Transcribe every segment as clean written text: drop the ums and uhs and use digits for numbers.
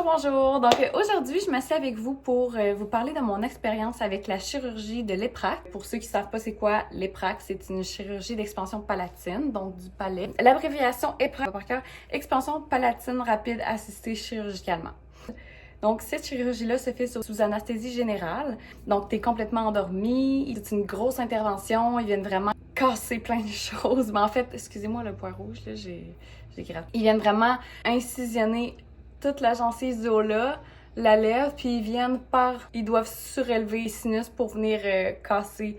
Bonjour, bonjour! Donc aujourd'hui, je m'assieds avec vous pour vous parler de mon expérience avec la chirurgie de l'EPRAC. Pour ceux qui ne savent pas c'est quoi l'EPRAC, c'est une chirurgie d'expansion palatine, donc du palais. L'abréviation EPRAC, par cœur, expansion palatine rapide assistée chirurgicalement. Donc, cette chirurgie-là se fait sous anesthésie générale. Donc, t'es complètement endormi. C'est une grosse intervention. Ils viennent vraiment casser plein de choses. Mais en fait, excusez-moi le poids rouge, là, j'ai gratté. Ils viennent vraiment incisionner toute la gencive du haut-là, la lèvre, puis ils doivent surélever les sinus pour venir casser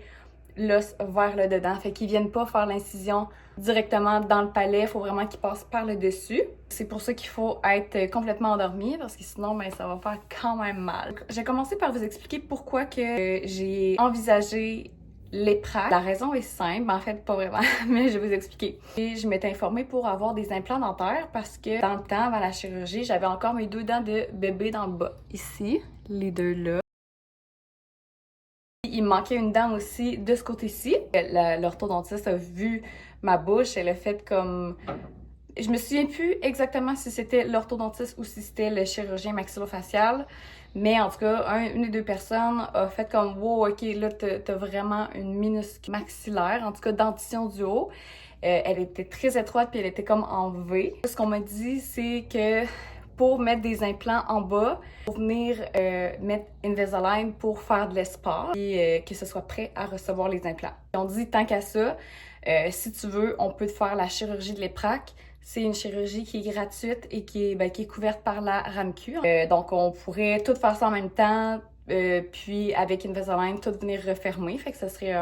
l'os vers le dedans. Fait qu'ils viennent pas faire l'incision directement dans le palais, il faut vraiment qu'ils passent par le dessus. C'est pour ça qu'il faut être complètement endormi parce que sinon, ben, ça va faire quand même mal. J'ai commencé par vous expliquer pourquoi que j'ai envisagé l'EPRAC. La raison est simple, en fait pas vraiment, mais je vais vous expliquer. Et je m'étais informée pour avoir des implants dentaires parce que dans le temps, avant la chirurgie, j'avais encore mes 2 dents de bébé dans le bas. Ici, les 2 là. Il me manquait une dent aussi de ce côté-ci. L'orthodontiste a vu ma bouche, elle a fait comme... Je me souviens plus exactement si c'était l'orthodontiste ou si c'était le chirurgien maxillofacial, mais en tout cas, une des 2 personnes a fait comme « Wow, ok, là, t'as vraiment une minuscule maxillaire, en tout cas dentition du haut. » Elle était très étroite puis elle était comme en V. Ce qu'on m'a dit, c'est que pour mettre des implants en bas, pour venir mettre Invisalign pour faire de l'espace et que ce soit prêt à recevoir les implants. On dit tant qu'à ça, si tu veux, on peut te faire la chirurgie de l'EPRAC. C'est une chirurgie qui est gratuite et qui est couverte par la RAMQ. Donc on pourrait tout faire ça en même temps, puis avec Invisalign, tout venir refermer. Fait que ça serait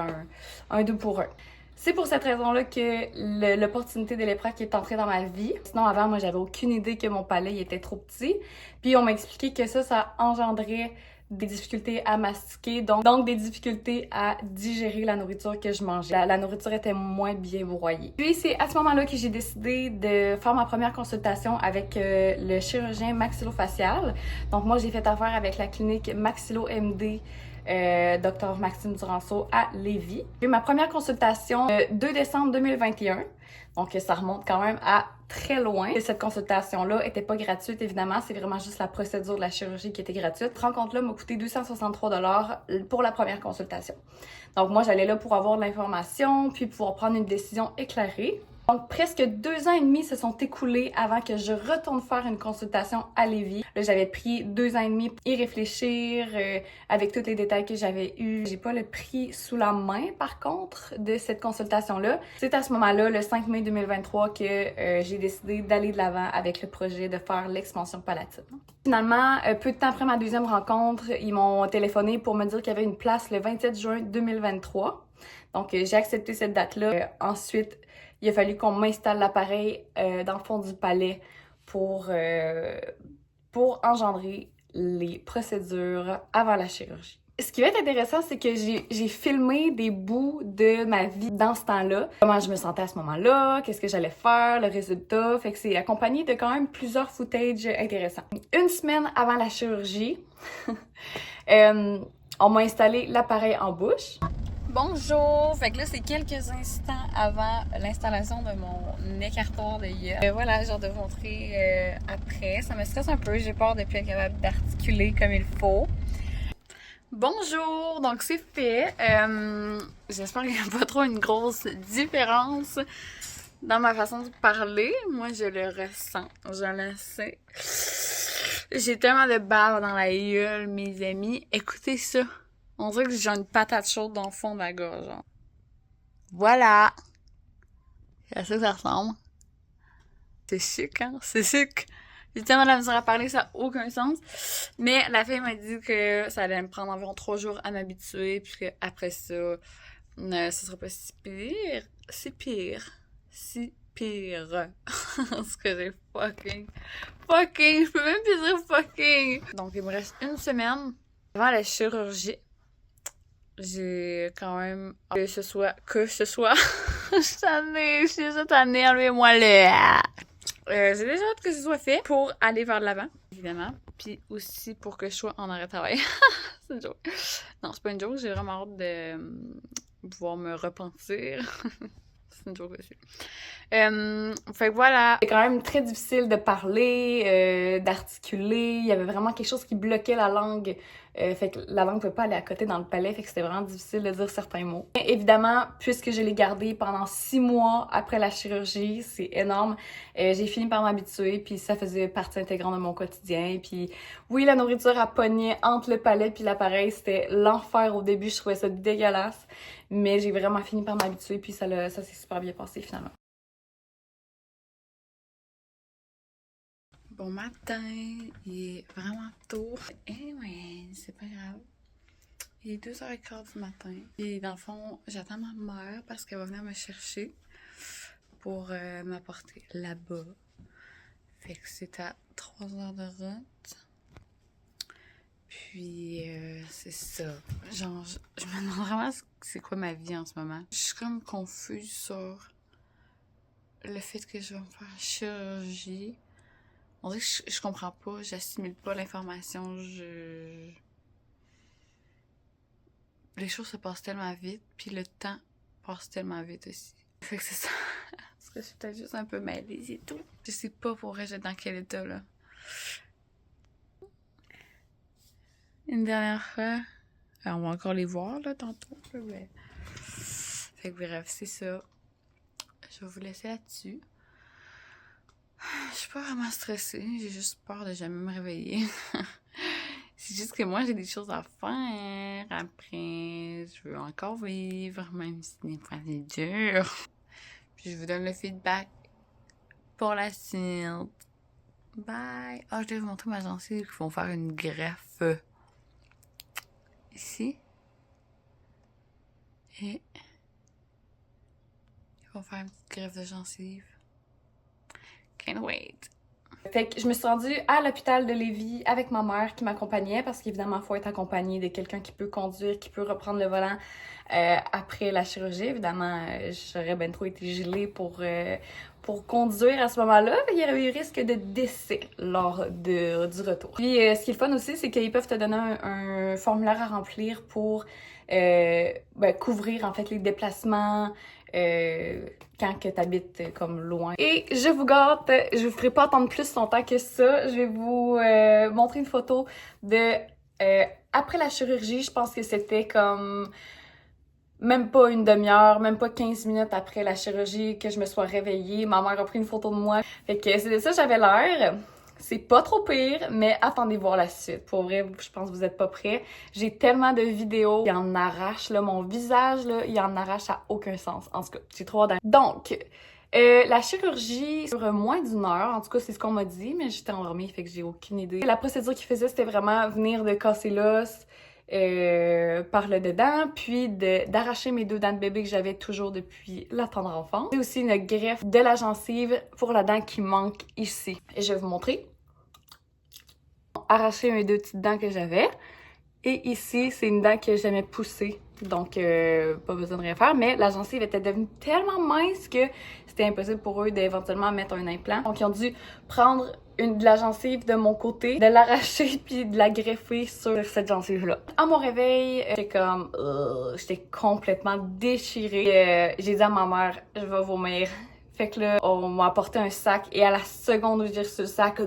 un 2 pour 1. C'est pour cette raison-là que l'opportunité de l'EPRAC est entrée dans ma vie. Sinon, avant, moi, j'avais aucune idée que mon palais était trop petit. Puis, on m'a expliqué que ça engendrait des difficultés à mastiquer, donc des difficultés à digérer la nourriture que je mangeais. La nourriture était moins bien broyée. Puis, c'est à ce moment-là que j'ai décidé de faire ma première consultation avec le chirurgien maxillofacial. Donc, moi, j'ai fait affaire avec la clinique Maxillo MD Dr Maxime Duranceau à Lévis. J'ai eu ma première consultation le 2 décembre 2021, donc ça remonte quand même à très loin. Et cette consultation-là était pas gratuite, évidemment, c'est vraiment juste la procédure de la chirurgie qui était gratuite. Cette rencontre-là m'a coûté 263 $ pour la première consultation. Donc moi, j'allais là pour avoir de l'information, puis pouvoir prendre une décision éclairée. Donc, presque 2 ans et demi se sont écoulés avant que je retourne faire une consultation à Lévis. Là, j'avais pris 2 ans et demi pour y réfléchir avec tous les détails que j'avais eus. J'ai pas le prix sous la main, par contre, de cette consultation-là. C'est à ce moment-là, le 5 mai 2023, que j'ai décidé d'aller de l'avant avec le projet de faire l'expansion palatine. Finalement, peu de temps après ma deuxième rencontre, ils m'ont téléphoné pour me dire qu'il y avait une place le 27 juin 2023. Donc, j'ai accepté cette date-là. Ensuite, il a fallu qu'on m'installe l'appareil dans le fond du palais pour engendrer les procédures avant la chirurgie. Ce qui va être intéressant, c'est que j'ai filmé des bouts de ma vie dans ce temps-là. Comment je me sentais à ce moment-là, qu'est-ce que j'allais faire, le résultat. Fait que c'est accompagné de quand même plusieurs footages intéressants. Une semaine avant la chirurgie, on m'a installé l'appareil en bouche. Bonjour! Fait que là, c'est quelques instants avant l'installation de mon écartoir de gueule. Voilà, genre de vous montrer après. Ça me stresse un peu, j'ai peur de plus être capable d'articuler comme il faut. Bonjour! Donc, c'est fait. J'espère qu'il n'y a pas trop une grosse différence dans ma façon de parler. Moi, je le ressens, je le sais. J'ai tellement de bave dans la gueule, mes amis. Écoutez ça! On dirait que j'ai une patate chaude dans le fond de la gorge. Genre. Voilà! C'est à ça que ça ressemble. C'est chic, hein? C'est chic! J'ai tellement de la misère à parler, ça n'a aucun sens. Mais la fille m'a dit que ça allait me prendre environ 3 jours à m'habituer, puis qu'après ça, ce sera pas si pire. Si pire. Si pire. Parce que j'ai fucking. Je peux même plus dire fucking! Donc, il me reste une semaine avant la chirurgie. J'ai quand même que ce soit je suis déjà tannée, enlevez-moi le j'ai déjà hâte que ce soit fait pour aller vers de l'avant, évidemment, puis aussi pour que je sois en arrêt de travail. C'est une joke. Non, c'est pas une joke, j'ai vraiment hâte de pouvoir me repentir. C'est une joke dessus. Fait que voilà. C'est quand même très difficile de parler, d'articuler. Il y avait vraiment quelque chose qui bloquait la langue. Fait que la langue ne pouvait pas aller à côté dans le palais. Fait que c'était vraiment difficile de dire certains mots. Et évidemment, puisque je l'ai gardé pendant 6 mois après la chirurgie, c'est énorme. J'ai fini par m'habituer, puis ça faisait partie intégrante de mon quotidien. Puis oui, la nourriture a pogné entre le palais puis l'appareil. C'était l'enfer au début. Je trouvais ça dégueulasse. Mais j'ai vraiment fini par m'habituer, puis ça s'est super bien passé finalement. Bon matin, il est vraiment tôt. Anyway, c'est pas grave. Il est 2h15 du matin. Et dans le fond, j'attends ma mère parce qu'elle va venir me chercher pour m'apporter là-bas. Fait que c'est à 3 heures de route. Puis, c'est ça. Genre, je me demande vraiment c'est quoi ma vie en ce moment. Je suis comme confuse sur le fait que je vais me faire chirurgie. On dirait que je comprends pas, j'assimile pas l'information, les choses se passent tellement vite, puis le temps passe tellement vite aussi. Fait que c'est ça. Parce que je suis peut-être juste un peu mêlée, c'est tout. Je sais pas pour vrai dans quel état, là. Une dernière fois. Alors, on va encore les voir, là, tantôt. Ouais. Fait que bref, c'est ça. Je vais vous laisser là-dessus. Je suis pas vraiment stressée, j'ai juste peur de jamais me réveiller. C'est juste que moi, j'ai des choses à faire après. Je veux encore vivre, même si des fois c'est dur. Puis je vous donne le feedback pour la suite. Bye! Ah, je vais vous montrer ma gencive qu'ils vont faire une greffe. Ici. Et ils vont faire une petite greffe de gencive. Can't wait! Fait que je me suis rendue à l'hôpital de Lévis avec ma mère qui m'accompagnait parce qu'évidemment, il faut être accompagné de quelqu'un qui peut conduire, qui peut reprendre le volant après la chirurgie. Évidemment, j'aurais bien trop été gelée pour conduire à ce moment-là. Il y aurait eu risque de décès lors du retour. Puis, ce qui est le fun aussi, c'est qu'ils peuvent te donner un formulaire à remplir pour couvrir en fait les déplacements, quand que t'habites comme loin. Et je vous gâte, je vous ferai pas attendre plus longtemps que ça. Je vais vous montrer une photo de après la chirurgie. Je pense que c'était comme même pas une demi-heure, même pas 15 minutes après la chirurgie que je me sois réveillée. Ma mère a pris une photo de moi. Fait que c'est de ça j'avais l'air. C'est pas trop pire, mais attendez voir la suite. Pour vrai, je pense que vous êtes pas prêts. J'ai tellement de vidéos, il en arrache, là, mon visage, là, il en arrache à aucun sens. En tout cas, j'ai trop hâte. Donc, la chirurgie sur moins d'1 heure, en tout cas, c'est ce qu'on m'a dit, mais j'étais endormie, fait que j'ai aucune idée. La procédure qu'ils faisaient, c'était vraiment venir de casser l'os, par le dedans, puis d'arracher mes 2 dents de bébé que j'avais toujours depuis la tendre enfance. C'est aussi une greffe de la gencive pour la dent qui manque ici. Et je vais vous montrer. Arracher mes 2 petites dents que j'avais. Et ici, c'est une dent que j'aimais pousser. Donc, pas besoin de rien faire. Mais la gencive était devenue tellement mince que c'était impossible pour eux d'éventuellement mettre un implant. Donc, ils ont dû prendre de la gencive de mon côté, de l'arracher puis de la greffer sur cette gencive-là. À mon réveil, j'étais complètement déchirée. J'ai dit à ma mère, je vais vomir. Fait que là, on m'a apporté un sac et à la seconde où j'ai reçu le sac,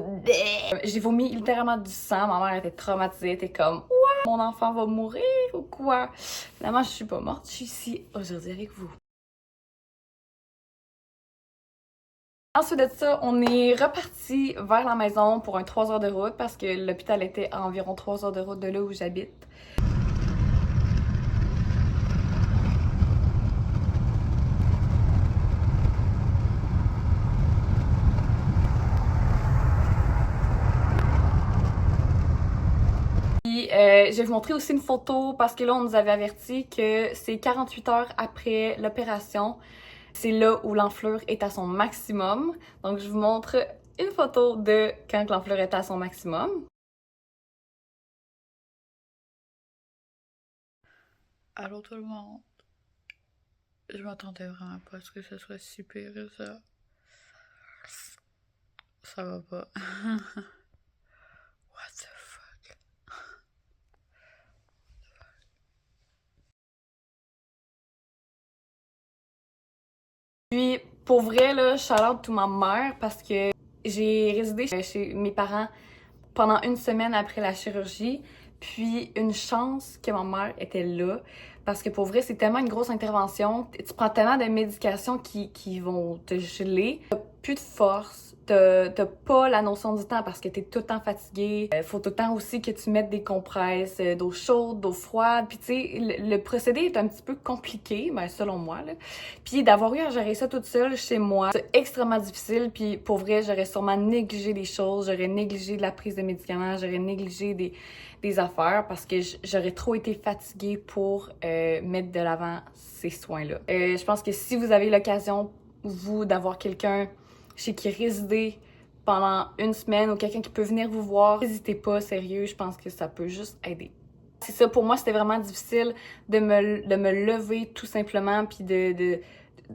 j'ai vomi littéralement du sang. Ma mère était traumatisée, elle était comme « Ouais, mon enfant va mourir ou quoi? » Finalement, je suis pas morte, je suis ici aujourd'hui avec vous. Ensuite de ça, on est reparti vers la maison pour un 3 heures de route parce que l'hôpital était à environ 3 heures de route de là où j'habite. Puis, je vais vous montrer aussi une photo parce que là, on nous avait averti que c'est 48 heures après l'opération. C'est là où l'enflure est à son maximum. Donc, je vous montre une photo de quand l'enflure est à son maximum. Allô tout le monde. Je m'attendais vraiment pas à ce que ce soit si pire que ça. Ça va pas. What the fuck? Puis, pour vrai, là, shout-out to ma mère parce que j'ai résidé chez mes parents pendant une semaine après la chirurgie. Puis, une chance que ma mère était là. Parce que pour vrai, c'est tellement une grosse intervention. Tu prends tellement de médications qui vont te geler. T'as plus de force. T'as pas la notion du temps parce que t'es tout le temps fatigué. Faut tout le temps aussi que tu mettes des compresses d'eau chaude, d'eau froide. Puis tu sais, le procédé est un petit peu compliqué, ben selon moi, là. Puis d'avoir eu à gérer ça toute seule chez moi, c'est extrêmement difficile. Puis pour vrai, j'aurais sûrement négligé des choses. J'aurais négligé de la prise de médicaments. J'aurais négligé des affaires parce que j'aurais trop été fatiguée pour mettre de l'avant ces soins-là. Je pense que si vous avez l'occasion, vous, d'avoir quelqu'un chez qui résider pendant une semaine ou quelqu'un qui peut venir vous voir, n'hésitez pas, sérieux, je pense que ça peut juste aider. C'est ça, pour moi, c'était vraiment difficile de me lever tout simplement, puis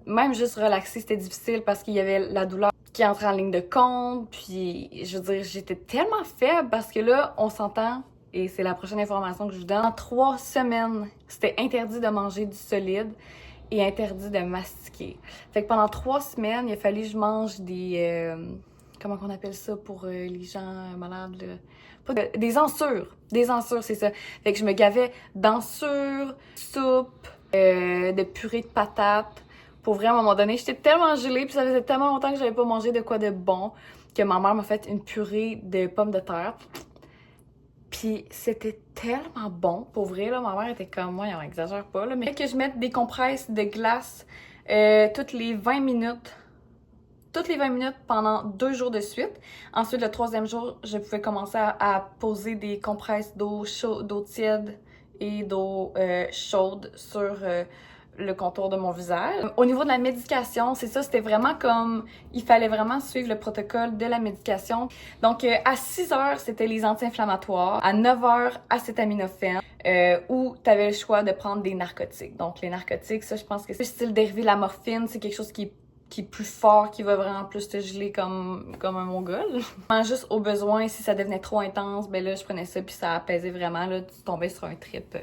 même juste relaxer, c'était difficile parce qu'il y avait la douleur qui entrait en ligne de compte, puis je veux dire, j'étais tellement faible parce que là, on s'entend, et c'est la prochaine information que je vous donne, en 3 semaines, c'était interdit de manger du solide et interdit de mastiquer. Fait que pendant 3 semaines, il a fallu que je mange des... comment qu'on appelle ça pour les gens malades, là? Des ensures. Des ensures, c'est ça. Fait que je me gavais d'ensures, soupe, de purée de patates. Pour vrai, à un moment donné, j'étais tellement gelée, puis ça faisait tellement longtemps que j'avais pas mangé de quoi de bon, que ma mère m'a fait une purée de pommes de terre. Puis c'était tellement bon, pour vrai, là, ma mère était comme moi, on exagère pas, là, mais que je mette des compresses de glace toutes les 20 minutes. Toutes les 20 minutes pendant 2 jours de suite. Ensuite, le 3e jour, je pouvais commencer à poser des compresses d'eau chaude, d'eau tiède et d'eau chaude sur le contour de mon visage. Au niveau de la médication, c'est ça, c'était vraiment comme... Il fallait vraiment suivre le protocole de la médication. Donc, à 6 heures, c'était les anti-inflammatoires. À 9 heures, acétaminophène. Ou tu avais le choix de prendre des narcotiques. Donc, les narcotiques, ça, je pense que c'est le style dérivé de la morphine. C'est quelque chose qui est plus fort, qui va vraiment plus te geler comme un mongol. Juste au besoin, si ça devenait trop intense, ben là, je prenais ça puis ça apaisait vraiment, là, tu tombais sur un trip,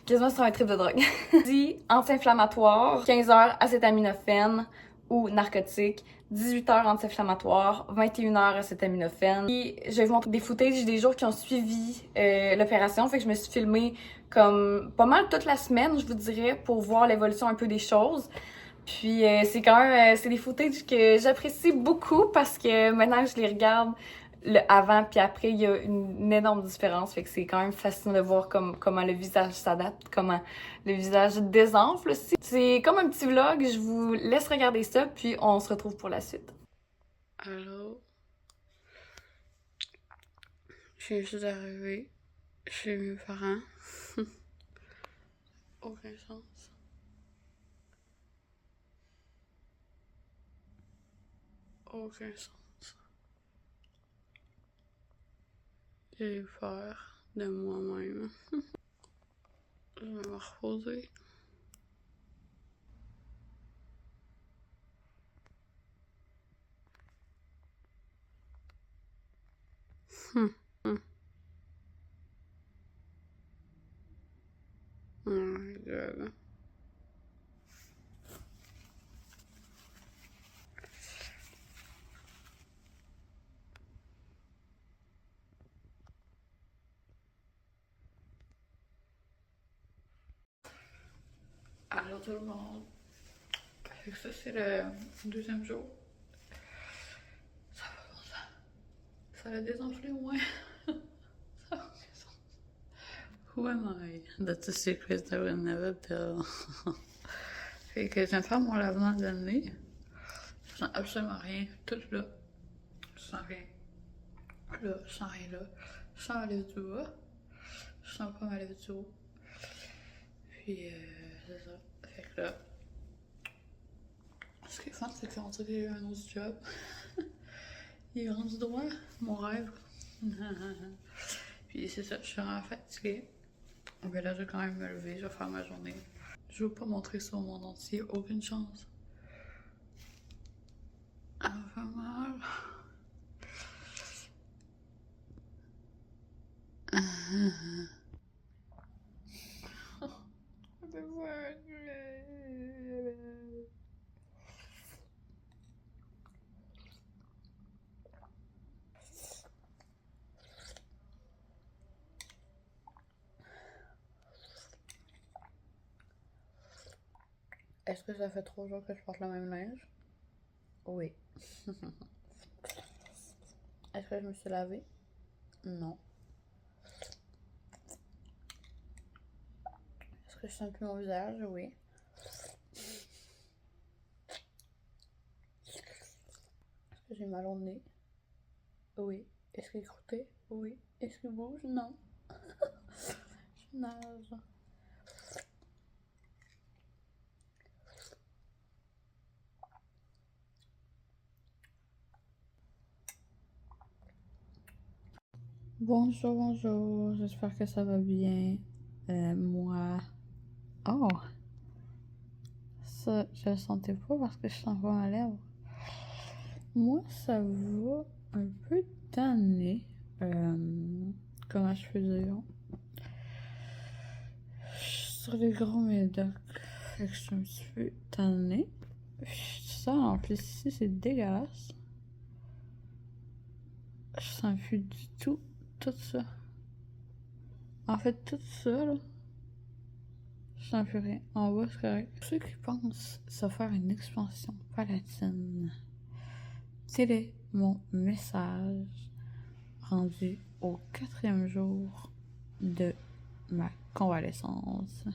quasiment sur un trip de drogue. Dit anti-inflammatoire, 15 heures acétaminophène ou narcotique, 18 heures anti-inflammatoire, 21 heures acétaminophène. Et je vais vous montrer des footages des jours qui ont suivi l'opération, fait que je me suis filmée comme pas mal toute la semaine, je vous dirais, pour voir l'évolution un peu des choses. Puis c'est quand même c'est des footages que j'apprécie beaucoup parce que maintenant que je les regarde le avant puis après, il y a une énorme différence. Fait que c'est quand même fascinant de voir comment le visage s'adapte, comment le visage désenfle aussi. C'est comme un petit vlog, je vous laisse regarder ça puis on se retrouve pour la suite. Allô? Je viens juste d'arriver chez mes parents. Aucun sens. Aucun sens. J'ai peur de moi-même. Je vais me reposer. Oh my god. Allô tout le monde. Fait que ça c'est le 2e jour. Ça va bon ça. Ça a désenflé au moins. Ça va bon ça. Who am I? That's a secret I will never tell. Fait que je viens de faire mon lavement de nez. Je sens absolument rien. Tout là. Je sens rien. Là, je sens rien là. Je sens ma lèvre du bas. Je sens pas ma lèvre du haut. Puis c'est ça. Fait que là. Ce qui est fun, c'est qu'on dirait que j'ai eu un autre job. Il est rendu droit, mon rêve. Puis c'est ça, je suis vraiment fatiguée. Mais là, je vais quand même me lever, je vais faire ma journée. Je veux pas montrer ça au monde entier, aucune chance. Ça me fait mal. Est-ce que ça fait 3 jours que je porte le même linge? Oui. Est-ce que je me suis lavée? Non. Est-ce que je sens plus mon visage? Oui. Est-ce que j'ai mal au nez? Oui. Est-ce qu'il est croûté? Oui. Est-ce qu'il bouge? Non. Je nage. Bonjour, bonjour. J'espère que ça va bien. Moi... Oh! Ça, je le sentais pas parce que je sens pas ma lèvre. Moi, ça va un peu tanné. Comment je peux dire? Je suis sur les gros médocs. Fait que je suis un petit peu tannée. Ça, en plus, ici, c'est dégueulasse. Je sens plus du tout ça. En fait, tout ça, là, je sens plus rien. En bas, c'est correct. Pour ceux qui pensent se faire une expansion palatine, c'est mon message rendu au 4e jour de ma convalescence.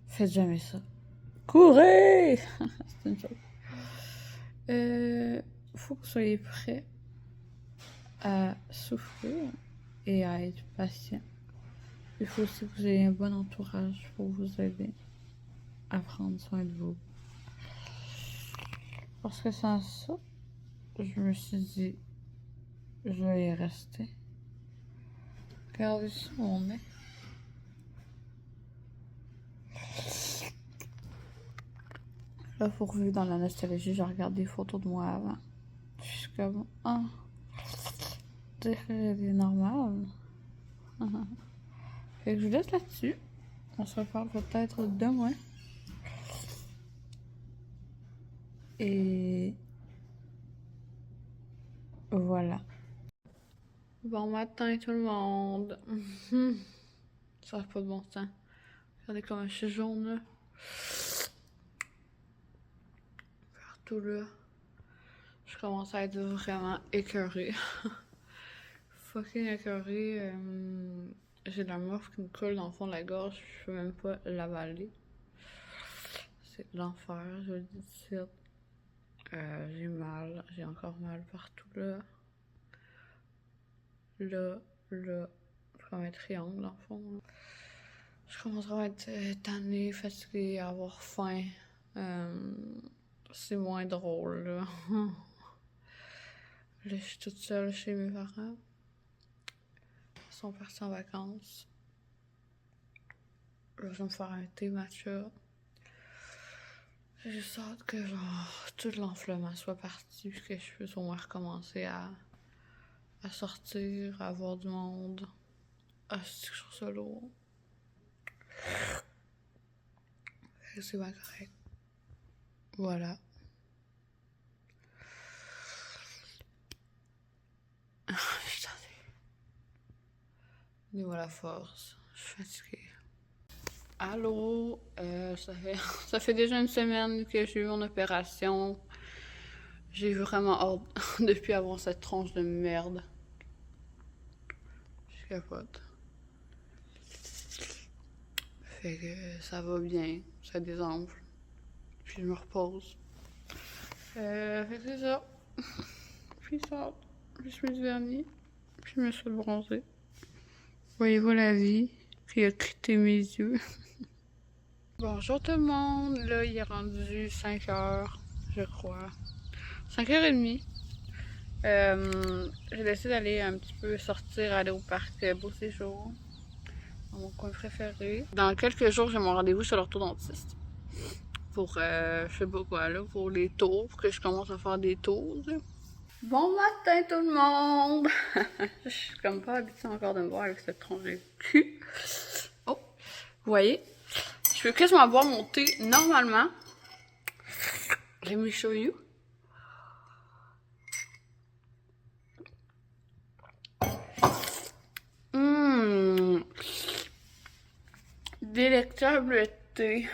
Faites jamais ça. Courez! C'est une chose. Faut que vous soyez prêts à souffrir et à être patient. Il faut aussi que vous ayez un bon entourage pour vous aider à prendre soin de vous. Parce que sans ça, je me suis dit, je vais y rester. Regardez ça, mon nez. Là, pour vivre dans la nostalgie, je regarde des photos de moi avant. Je suis comme, ah, c'est normal. Fait que je vous laisse là-dessus. On se reparle peut-être demain. Et voilà. Bon matin tout le monde. Ça n'a pas de bon sens. Regardez comme je suis jaune là. Partout là. Je commence à être vraiment écœurée. Fucking écœurée. J'ai de la morphe qui me colle dans le fond de la gorge. Je peux même pas l'avaler. C'est l'enfer, je le dis tout de suite. J'ai mal. J'ai encore mal partout là. Là. Comme un triangle dans le fond. Là. Je commence à être tannée, fatiguée, à avoir faim. C'est moins drôle, là. Là, je suis toute seule chez mes parents. Ils sont partis en vacances. Là, je vais me faire un thé matcha. J'ai juste hâte que, genre, tout l'enflement soit parti, puis que je puisse au moins recommencer à sortir, à voir du monde. Ah, c'est que je trouve ça lourd. C'est pas correct. Voilà. Je suis tannée. Niveau la force. Je suis fatiguée. Allô? Ça fait déjà une semaine que j'ai eu mon opération. J'ai vraiment hâte de plus avoir cette tronche de merde. Je capote. Fait que ça va bien. Ça désenfle. Puis je me repose. Fait que c'est ça. Puis ça. Je suis du vernis. Puis je me suis bronzée. Voyez-vous la vie qui a quitté mes yeux. Bonjour tout le monde. Là, il est rendu 5h, je crois. 5h30. J'ai décidé d'aller un petit peu sortir, aller au parc Beau Séjour, dans mon coin préféré. Dans quelques jours, j'ai mon rendez-vous chez l'orthodontiste. Pour, je sais pas quoi, là, pour les tours, pour que je commence à faire des tours. Là. Bon matin tout le monde! Je suis comme pas habituée encore de me voir avec cette tronche de cul. Oh! Vous voyez? Je peux quasiment boire mon thé normalement. Let me show you. Délectable thé.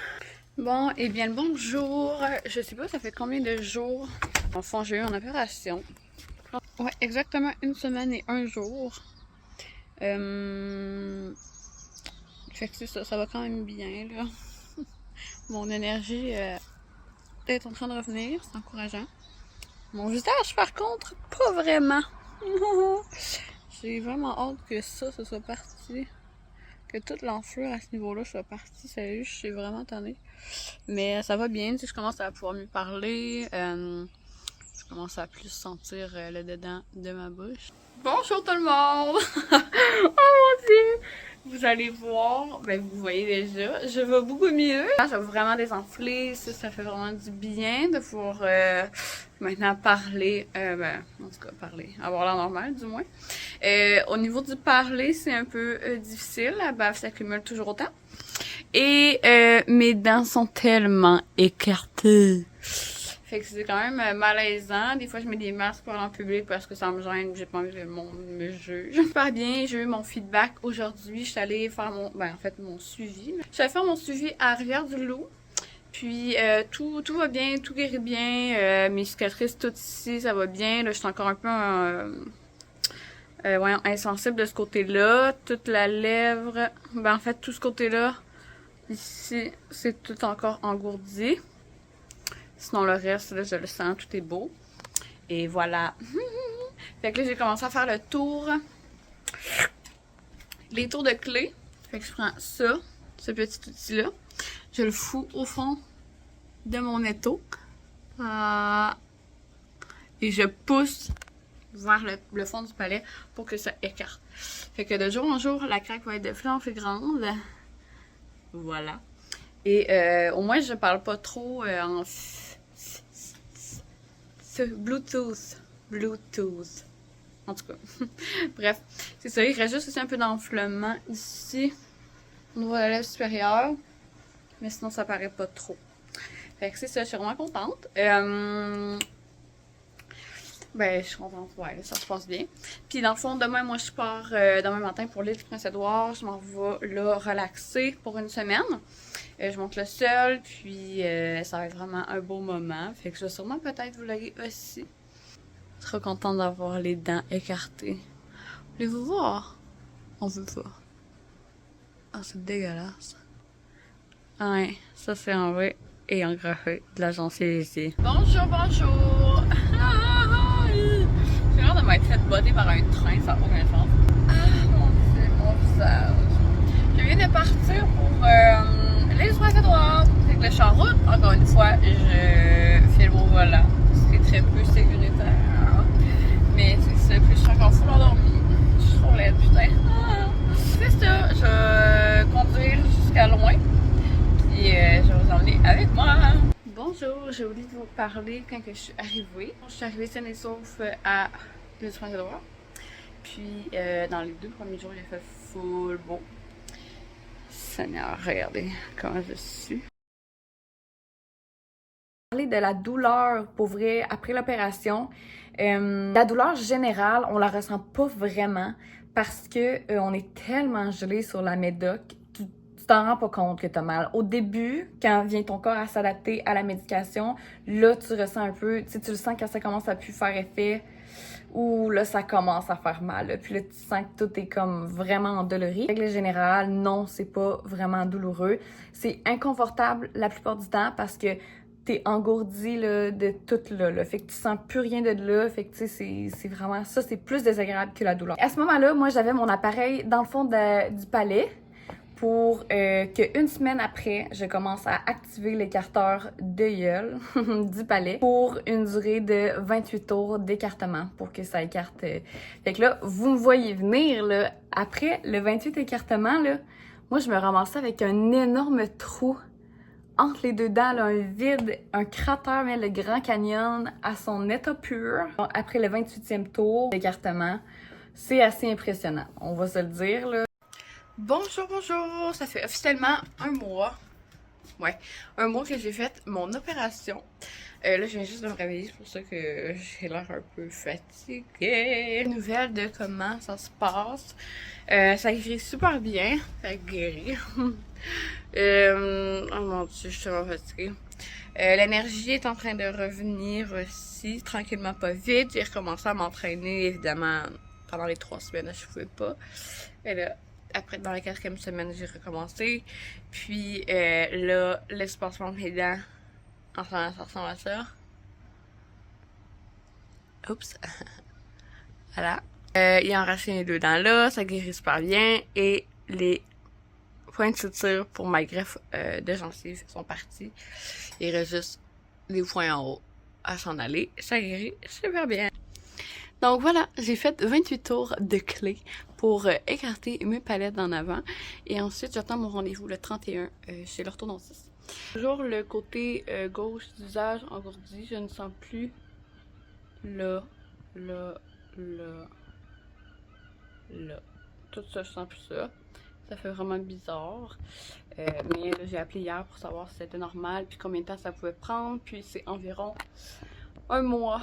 Bon, et bien le bonjour. Je sais pas, ça fait combien de jours. Enfin, j'ai eu une opération. Ouais, exactement 1 semaine et 1 jour. Fait que c'est ça, ça va quand même bien, là. Mon énergie est en train de revenir, c'est encourageant. Mon visage, par contre, pas vraiment. J'ai vraiment hâte que ça soit parti. Que toute l'enflure à ce niveau-là soit partie. Sérieux, je suis vraiment tannée. Mais ça va bien, tu sais, je commence à pouvoir mieux parler. Je commence à plus sentir le dedans de ma bouche. Bonjour tout le monde! Oh mon dieu! Vous allez voir, ben vous voyez déjà, je vais beaucoup mieux. Je vais vraiment désenfler, ça fait vraiment du bien de pouvoir maintenant parler, en tout cas parler, avoir l'air normal du moins. Au niveau du parler, c'est un peu difficile, la bave s'accumule toujours autant. Et mes dents sont tellement écartées. Fait que c'est quand même malaisant. Des fois, je mets des masques pour aller en public parce que ça me gêne. J'ai pas envie que le monde me juge. Super bien. J'ai eu mon feedback aujourd'hui. Je suis allée faire mon suivi. Je suis allée faire mon suivi à Rivière-du-Loup. Puis tout va bien, tout guérit bien. Mes cicatrices, tout ici, ça va bien. Là, je suis encore un peu insensible de ce côté-là. Toute la lèvre. En fait, tout ce côté-là. Ici, c'est tout encore engourdi. Sinon, le reste, là, je le sens, tout est beau. Et voilà. Fait que là, j'ai commencé à faire le tour. Les tours de clé. Fait que je prends ça, ce petit outil-là. Je le fous au fond de mon étau. Et je pousse vers le fond du palais pour que ça écarte. Fait que de jour en jour, la craque va être de plus en plus grande. Voilà. Et au moins, je parle pas trop en Bluetooth. En tout cas. Bref, c'est ça. Il reste juste aussi un peu d'enflement ici, au niveau de la lèvre supérieure. Mais sinon, ça paraît pas trop. Fait que c'est ça, je suis vraiment contente. Je suis contente, ouais, ça se passe bien. Puis dans le fond, demain, moi, je pars demain matin pour l'île du Prince-Édouard. Je m'en vais là relaxer pour 1 semaine. Je monte le sol, puis ça va être vraiment un beau moment. Fait que je vais sûrement peut-être vous vlogger aussi. Je serais contente d'avoir les dents écartées. Voulez-vous voir? On veut pas. Ah, c'est dégueulasse. Ouais, ça c'est enlevé et engraffé de la gencive ici. Bonjour, bonjour! J'ai l'air de m'être fait botter par un train, ça n'a aucun sens. Ah mon dieu, mon visage. Je viens de partir pour l'île du Prince-Édouard. Fait que je suis en route. Encore une fois, je filme au volant. C'est très peu sécuritaire. Mais c'est ça, puis je suis encore full endormie. Je suis trop laide, putain. C'est ça, je vais conduire jusqu'à loin. Puis je vais vous emmener avec moi. Bonjour, j'ai oublié de vous parler quand que je suis arrivée. Je suis arrivée saine et sauf à l'île du Prince-Édouard. Puis dans les 2 premiers jours, il a fait full beau. Seigneur, regardez comment je suis. Parler de la douleur, pour vrai, après l'opération. La douleur générale, on la ressent pas vraiment parce que on est tellement gelé sur la médoc, tu t'en rends pas compte que t'as mal. Au début, quand vient ton corps à s'adapter à la médication, là, tu ressens un peu, tu le sens quand ça commence à plus faire effet, ou là, ça commence à faire mal. Là. Puis là, tu sens que tout est comme vraiment endolori. En règle générale, non, c'est pas vraiment douloureux. C'est inconfortable la plupart du temps parce que t'es engourdi là, de tout là. Fait que tu sens plus rien de là. Fait que tu sais, c'est vraiment ça, c'est plus désagréable que la douleur. À ce moment-là, moi, j'avais mon appareil dans le fond du palais pour que 1 semaine après, je commence à activer l'écarteur de gueule du palais pour une durée de 28 tours d'écartement pour que ça écarte. Fait que là, vous me voyez venir, là, après le 28 écartements, là, moi, je me ramassais avec un énorme trou entre les 2 dents, là, un vide, un cratère, mais le Grand Canyon à son état pur. Après le 28e tour d'écartement, c'est assez impressionnant, on va se le dire, là. Bonjour, bonjour! Ça fait officiellement 1 mois Ouais, un mois que j'ai fait mon opération. Là, je viens juste de me réveiller, c'est pour ça que j'ai l'air un peu fatiguée. Nouvelle de comment ça se passe. Ça guérit super bien. Ça guérit. Oh mon dieu, je suis tellement fatiguée. L'énergie est en train de revenir aussi, tranquillement pas vite. J'ai recommencé à m'entraîner, évidemment, pendant les 3 semaines, je pouvais pas. Et là, après, dans la 4e semaine, j'ai recommencé. Puis là, l'espacement de mes dents, enfin, ça ressemble à ça. Oups. Voilà. Il en reste les 2 dents là, ça guérit super bien. Et les points de suture pour ma greffe de gencives sont partis. Il reste juste les points en haut à s'en aller. Ça guérit super bien. Donc voilà, j'ai fait 28 tours de clé pour écarter mes palettes en avant. Et ensuite, j'attends mon rendez-vous le 31 chez l'orthodontiste. Toujours le côté gauche du visage engourdi. Je ne sens plus là. Tout ça, je sens plus ça. Ça fait vraiment bizarre. Mais là, j'ai appelé hier pour savoir si c'était normal, puis combien de temps ça pouvait prendre. Puis c'est environ 1 mois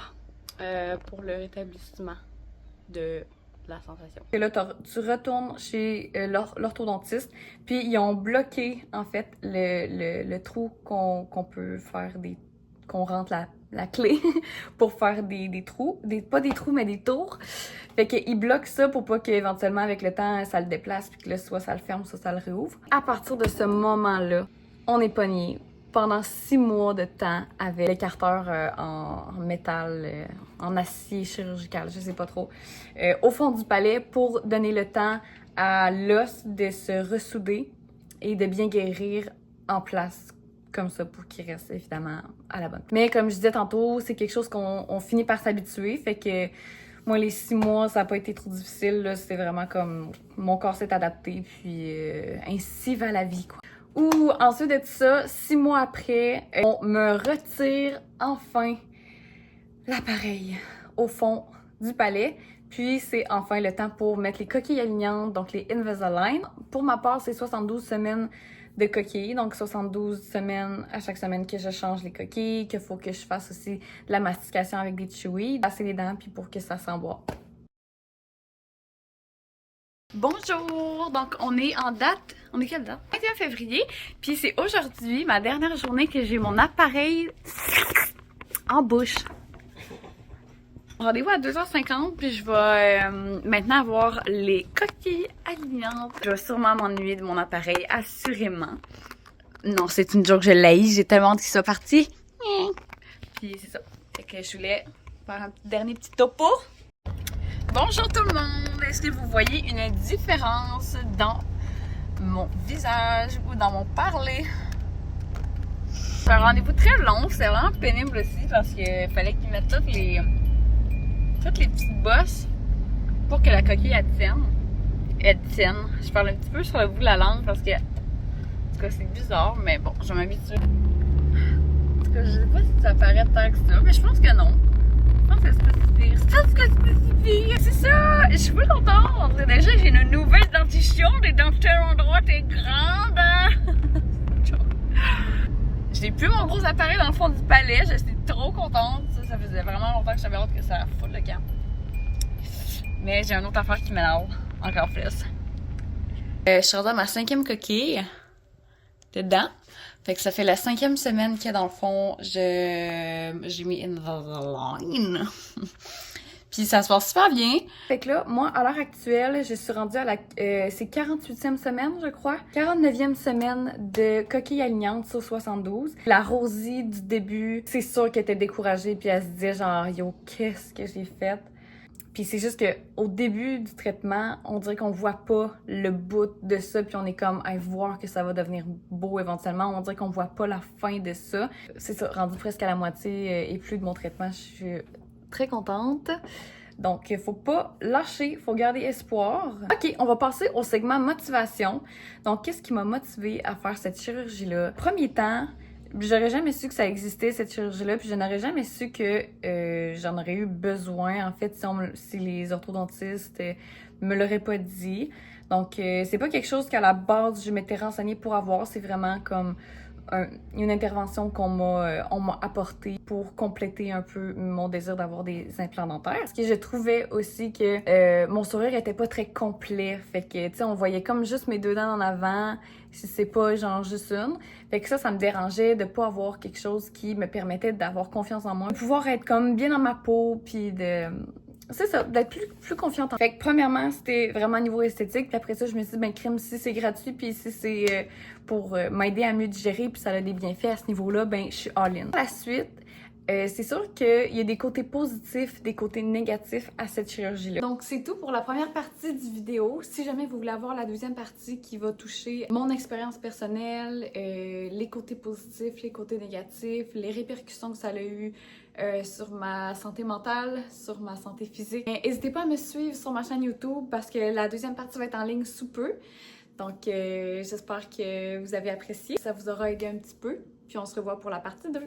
pour le rétablissement de la sensation. Et là, tu retournes chez l'orthodontiste, puis ils ont bloqué, en fait, le trou qu'on peut faire qu'on rentre la clé pour faire des trous. Pas des trous, mais des tours. Fait qu'ils bloquent ça pour pas qu'éventuellement, avec le temps, ça le déplace, puis que là, soit ça le ferme, soit ça le réouvre. À partir de ce moment-là, on est pogné pendant 6 mois de temps avec l'écarteur en métal, en acier chirurgical, je sais pas trop, au fond du palais pour donner le temps à l'os de se ressouder et de bien guérir en place comme ça pour qu'il reste évidemment à la bonne. Mais comme je disais tantôt, c'est quelque chose qu'on finit par s'habituer, fait que moi, les 6 mois, ça n'a pas été trop difficile, là. C'était vraiment comme mon corps s'est adapté, puis ainsi va la vie, quoi. Ou ensuite de ça, 6 mois après, on me retire enfin l'appareil au fond du palais. Puis c'est enfin le temps pour mettre les coquilles alignantes, donc les Invisalign. Pour ma part, c'est 72 semaines de coquilles, donc 72 semaines à chaque semaine que je change les coquilles, qu'il faut que je fasse aussi de la mastication avec des chewies, passer les dents, puis pour que ça s'emboîte. Bonjour! Donc, on est en date. On est quelle date? 21 février. Puis c'est aujourd'hui, ma dernière journée, que j'ai mon appareil en bouche. Rendez-vous à 2h50, puis je vais maintenant avoir les coquilles alignantes. Je vais sûrement m'ennuyer de mon appareil, assurément. Non, c'est une joke, je l'ai. J'ai tellement hâte qu'il soit parti. Puis c'est ça. Fait que je voulais faire un dernier petit topo. Bonjour tout le monde! Est-ce que vous voyez une différence dans mon visage ou dans mon parler? C'est un rendez-vous très long, c'est vraiment pénible aussi parce qu'il fallait qu'ils mettent toutes les petites bosses pour que la coquille elle tienne. Je parle un petit peu sur le bout de la langue parce que, en tout cas, c'est bizarre, mais bon, je m'habitue. En tout cas, je sais pas si ça paraît tant que ça, mais je pense que non. Je pense que c'est pas si pire. C'est ça! Je suis pas contente! Déjà, j'ai une nouvelle dentition. Les dentelles endroit est grande. J'ai plus mon gros appareil dans le fond du palais. Je suis trop contente. Ça faisait vraiment longtemps que j'avais hâte que ça foute le camp. Mais j'ai une autre affaire qui m'énerve encore plus. Je suis rendue à ma 5e coquille dedans. Fait que ça fait la 5e semaine que dans le fond, j'ai mis Invisalign. Puis ça se passe super bien. Fait que là, moi, à l'heure actuelle, je suis rendue à la... c'est 48e semaine, je crois. 49e semaine de coquille alignante sur 72. La Rosie du début, c'est sûr qu'elle était découragée, puis elle se disait genre, yo, qu'est-ce que j'ai fait? Puis c'est juste que au début du traitement, on dirait qu'on voit pas le bout de ça, puis on est comme à voir que ça va devenir beau éventuellement. On dirait qu'on voit pas la fin de ça. C'est ça, rendu presque à la moitié et plus de mon traitement, je suis très contente. Donc, il faut pas lâcher, faut garder espoir. OK, on va passer au segment motivation. Donc, qu'est-ce qui m'a motivée à faire cette chirurgie-là? Premier temps, j'aurais jamais su que ça existait, cette chirurgie-là, puis je n'aurais jamais su que j'en aurais eu besoin, en fait, si les orthodontistes me l'auraient pas dit. Donc, c'est pas quelque chose qu'à la base, je m'étais renseignée pour avoir, c'est vraiment comme une intervention on m'a apportée pour compléter un peu mon désir d'avoir des implants dentaires. Parce que je trouvais aussi que mon sourire était pas très complet. Fait que, tu sais, on voyait comme juste mes 2 dents en avant, si c'est pas genre juste une. Fait que ça me dérangeait de pas avoir quelque chose qui me permettait d'avoir confiance en moi. De pouvoir être comme bien dans ma peau, puis de... C'est ça, d'être plus confiante. Fait que premièrement, c'était vraiment niveau esthétique. Puis après ça, je me suis dit, ben crime, si c'est gratuit, puis si c'est pour m'aider à mieux digérer, puis ça a des bienfaits à ce niveau-là, ben je suis all-in. La suite, c'est sûr qu'il y a des côtés positifs, des côtés négatifs à cette chirurgie-là. Donc c'est tout pour la première partie du vidéo. Si jamais vous voulez avoir la deuxième partie qui va toucher mon expérience personnelle, les côtés positifs, les côtés négatifs, les répercussions que ça a eu sur ma santé mentale, sur ma santé physique. N'hésitez pas à me suivre sur ma chaîne YouTube parce que la deuxième partie va être en ligne sous peu. Donc j'espère que vous avez apprécié. Ça vous aura aidé un petit peu. Puis on se revoit pour la partie 2.